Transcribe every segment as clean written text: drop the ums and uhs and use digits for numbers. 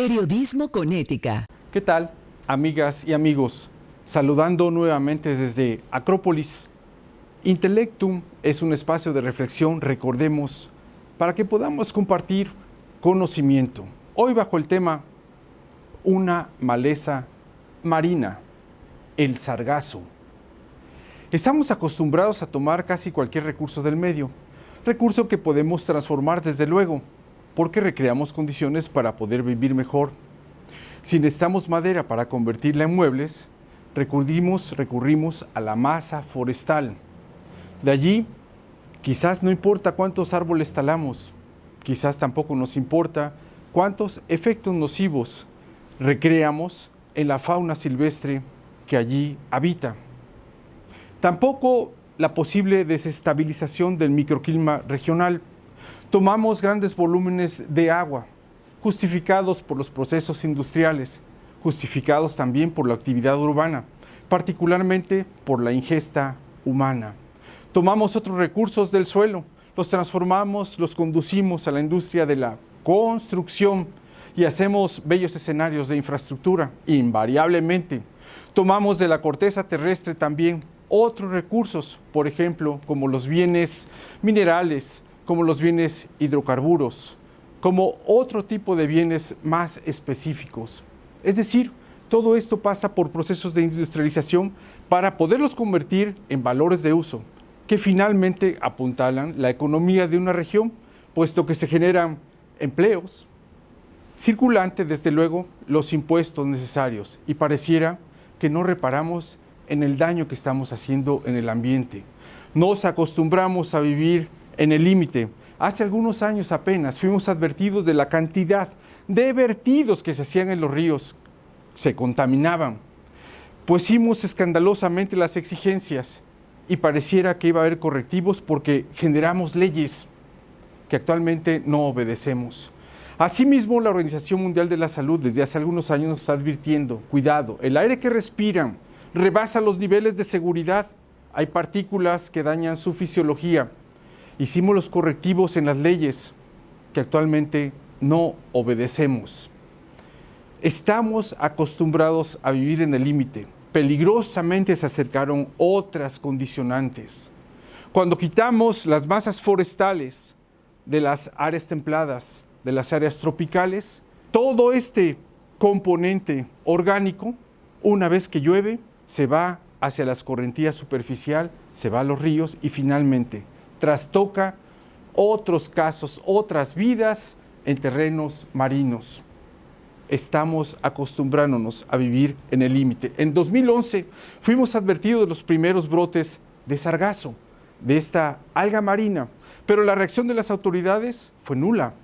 Periodismo con ética. ¿Qué tal, amigas y amigos? Saludando nuevamente desde Acrópolis. Intellectum es un espacio de reflexión, recordemos, para que podamos compartir conocimiento. Hoy bajo el tema, una maleza marina, el sargazo. Estamos acostumbrados a tomar casi cualquier recurso del medio, recurso que podemos transformar desde luego, porque recreamos condiciones para poder vivir mejor. Si necesitamos madera para convertirla en muebles, recurrimos a la masa forestal. De allí, quizás no importa cuántos árboles talamos, quizás tampoco nos importa cuántos efectos nocivos recreamos en la fauna silvestre que allí habita. Tampoco la posible desestabilización del microclima regional. Tomamos grandes volúmenes de agua, justificados por los procesos industriales, justificados también por la actividad urbana, particularmente por la ingesta humana. Tomamos otros recursos del suelo, los transformamos, los conducimos a la industria de la construcción y hacemos bellos escenarios de infraestructura, invariablemente. Tomamos de la corteza terrestre también otros recursos, por ejemplo, como los bienes minerales, como los bienes hidrocarburos, como otro tipo de bienes más específicos. Es decir, todo esto pasa por procesos de industrialización para poderlos convertir en valores de uso, que finalmente apuntalan la economía de una región, puesto que se generan empleos, circulante desde luego los impuestos necesarios, y pareciera que no reparamos en el daño que estamos haciendo en el ambiente. Nos acostumbramos a vivir en el límite. Hace algunos años apenas fuimos advertidos de la cantidad de vertidos que se hacían en los ríos. Se contaminaban. Pusimos escandalosamente las exigencias y pareciera que iba a haber correctivos porque generamos leyes que actualmente no obedecemos. Asimismo, la Organización Mundial de la Salud desde hace algunos años nos está advirtiendo, cuidado, el aire que respiran rebasa los niveles de seguridad. Hay partículas que dañan su fisiología. Hicimos los correctivos en las leyes que actualmente no obedecemos. Estamos acostumbrados a vivir en el límite. Peligrosamente se acercaron otras condicionantes. Cuando quitamos las masas forestales de las áreas templadas, de las áreas tropicales, todo este componente orgánico, una vez que llueve, se va hacia la escorrentía superficial, se va a los ríos y finalmente trastoca otros casos, otras vidas en terrenos marinos. Estamos acostumbrándonos a vivir en el límite. En 2011 fuimos advertidos de los primeros brotes de sargazo, de esta alga marina, pero la reacción de las autoridades fue nula.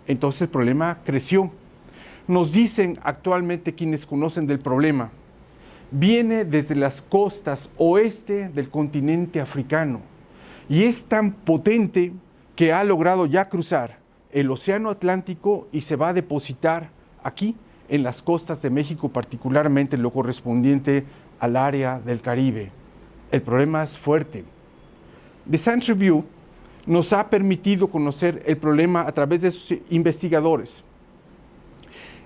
Entonces el problema creció. Nos dicen actualmente quienes conocen del problema, viene desde las costas oeste del continente africano y es tan potente que ha logrado ya cruzar el Océano Atlántico y se va a depositar aquí en las costas de México, particularmente lo correspondiente al área del Caribe. El problema es fuerte. The Science Review nos ha permitido conocer el problema a través de sus investigadores.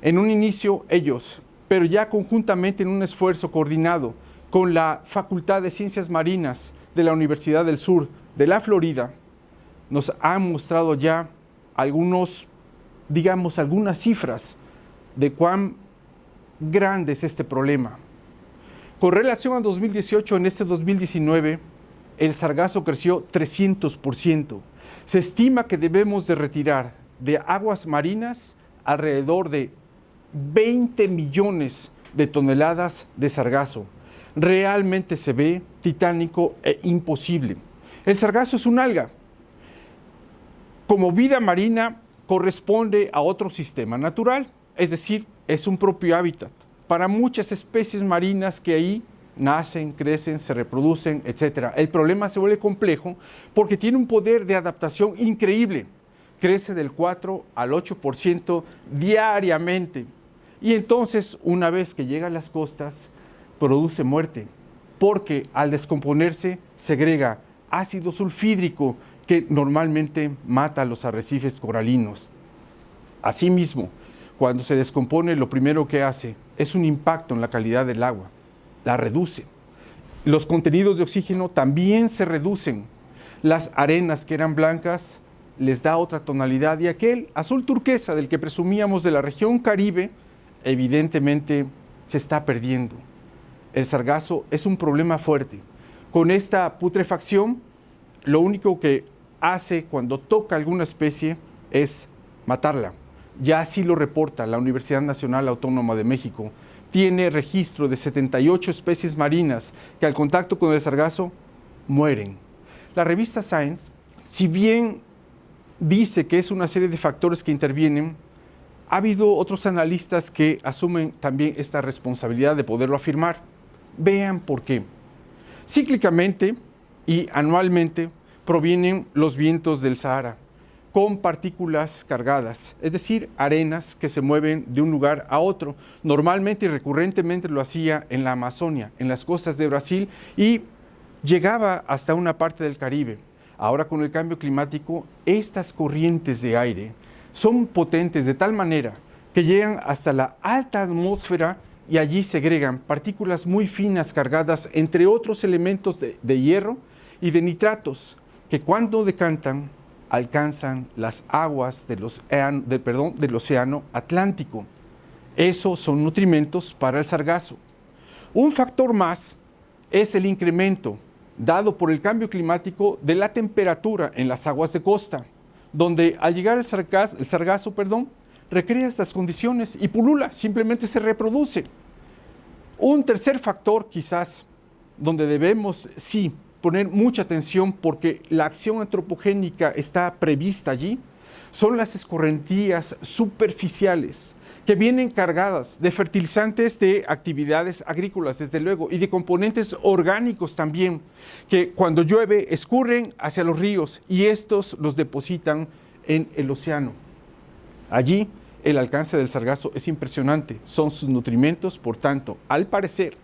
En un inicio ellos, pero ya conjuntamente en un esfuerzo coordinado con la Facultad de Ciencias Marinas de la Universidad del Sur de la Florida, nos han mostrado ya algunas cifras de cuán grande es este problema. Con relación a 2018, en este 2019, el sargazo creció 300%. Se estima que debemos de retirar de aguas marinas alrededor de 20 millones de toneladas de sargazo. Realmente se ve titánico e imposible. El sargazo es un alga. Como vida marina corresponde a otro sistema natural, es decir, es un propio hábitat para muchas especies marinas que ahí nacen, crecen, se reproducen, etc. El problema se vuelve complejo porque tiene un poder de adaptación increíble. Crece del 4 al 8% diariamente. Y entonces, una vez que llega a las costas, produce muerte, porque al descomponerse segrega ácido sulfídrico que normalmente mata a los arrecifes coralinos. Asimismo, Cuando se descompone, lo primero que hace es un impacto en la calidad del agua, la reduce. Los contenidos de oxígeno también se reducen. Las arenas que eran blancas les da otra tonalidad y aquel azul turquesa del que presumíamos de la región Caribe, evidentemente se está perdiendo. El sargazo es un problema fuerte. Con esta putrefacción, lo único que hace cuando toca alguna especie es matarla. Ya así lo reporta la Universidad Nacional Autónoma de México. Tiene registro de 78 especies marinas que al contacto con el sargazo mueren. La revista Science, si bien dice que es una serie de factores que intervienen, ha habido otros analistas que asumen también esta responsabilidad de poderlo afirmar. Vean por qué. Cíclicamente y anualmente provienen los vientos del Sahara con partículas cargadas, es decir, arenas que se mueven de un lugar a otro. Normalmente y recurrentemente lo hacía en la Amazonia, en las costas de Brasil y llegaba hasta una parte del Caribe. Ahora con el cambio climático, estas corrientes de aire son potentes de tal manera que llegan hasta la alta atmósfera y allí segregan partículas muy finas cargadas, entre otros elementos de hierro y de nitratos, que cuando decantan alcanzan las aguas del océano Atlántico. Esos son nutrimentos para el sargazo. Un factor más es el incremento dado por el cambio climático de la temperatura en las aguas de costa, donde al llegar el sargazo, recrea estas condiciones y pulula, simplemente se reproduce. Un tercer factor quizás, donde debemos sí poner mucha atención porque la acción antropogénica está prevista allí, son las escorrentías superficiales que vienen cargadas de fertilizantes de actividades agrícolas, desde luego, y de componentes orgánicos también, que cuando llueve escurren hacia los ríos y estos los depositan en el océano. Allí el alcance del sargazo es impresionante, son sus nutrimentos, por tanto, al parecer,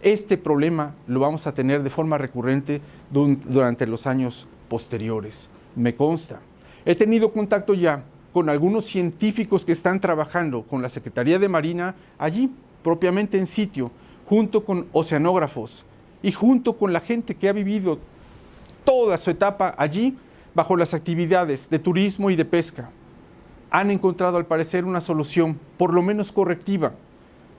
este problema lo vamos a tener de forma recurrente durante los años posteriores. Me consta. He tenido contacto ya con algunos científicos que están trabajando con la Secretaría de Marina allí, propiamente en sitio, junto con oceanógrafos y junto con la gente que ha vivido toda su etapa allí bajo las actividades de turismo y de pesca. Han encontrado al parecer una solución, por lo menos correctiva.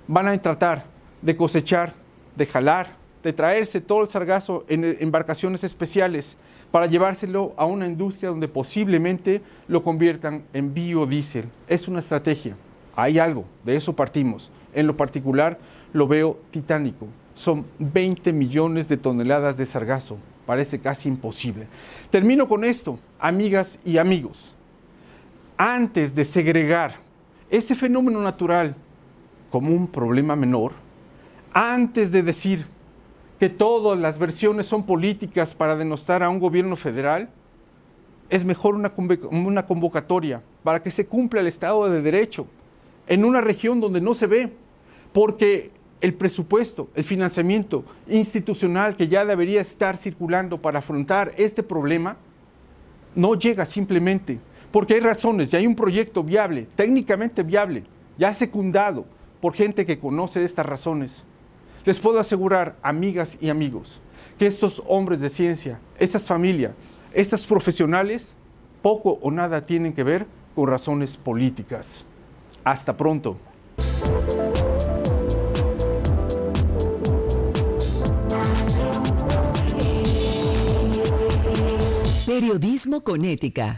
Van a tratar de cosechar, de jalar, de traerse todo el sargazo en embarcaciones especiales para llevárselo a una industria donde posiblemente lo conviertan en biodiesel. Es una estrategia, hay algo, de eso partimos. En lo particular lo veo titánico, son 20 millones de toneladas de sargazo, parece casi imposible. Termino con esto, amigas y amigos. Antes de segregar este fenómeno natural como un problema menor, antes de decir que todas las versiones son políticas para denostar a un gobierno federal, es mejor una convocatoria para que se cumpla el Estado de Derecho en una región donde no se ve, porque el presupuesto, el financiamiento institucional que ya debería estar circulando para afrontar este problema, no llega simplemente, porque hay razones, ya hay un proyecto viable, técnicamente viable, ya secundado por gente que conoce estas razones. Les puedo asegurar, amigas y amigos, que estos hombres de ciencia, estas familias, estos profesionales, poco o nada tienen que ver con razones políticas. Hasta pronto. Periodismo con ética.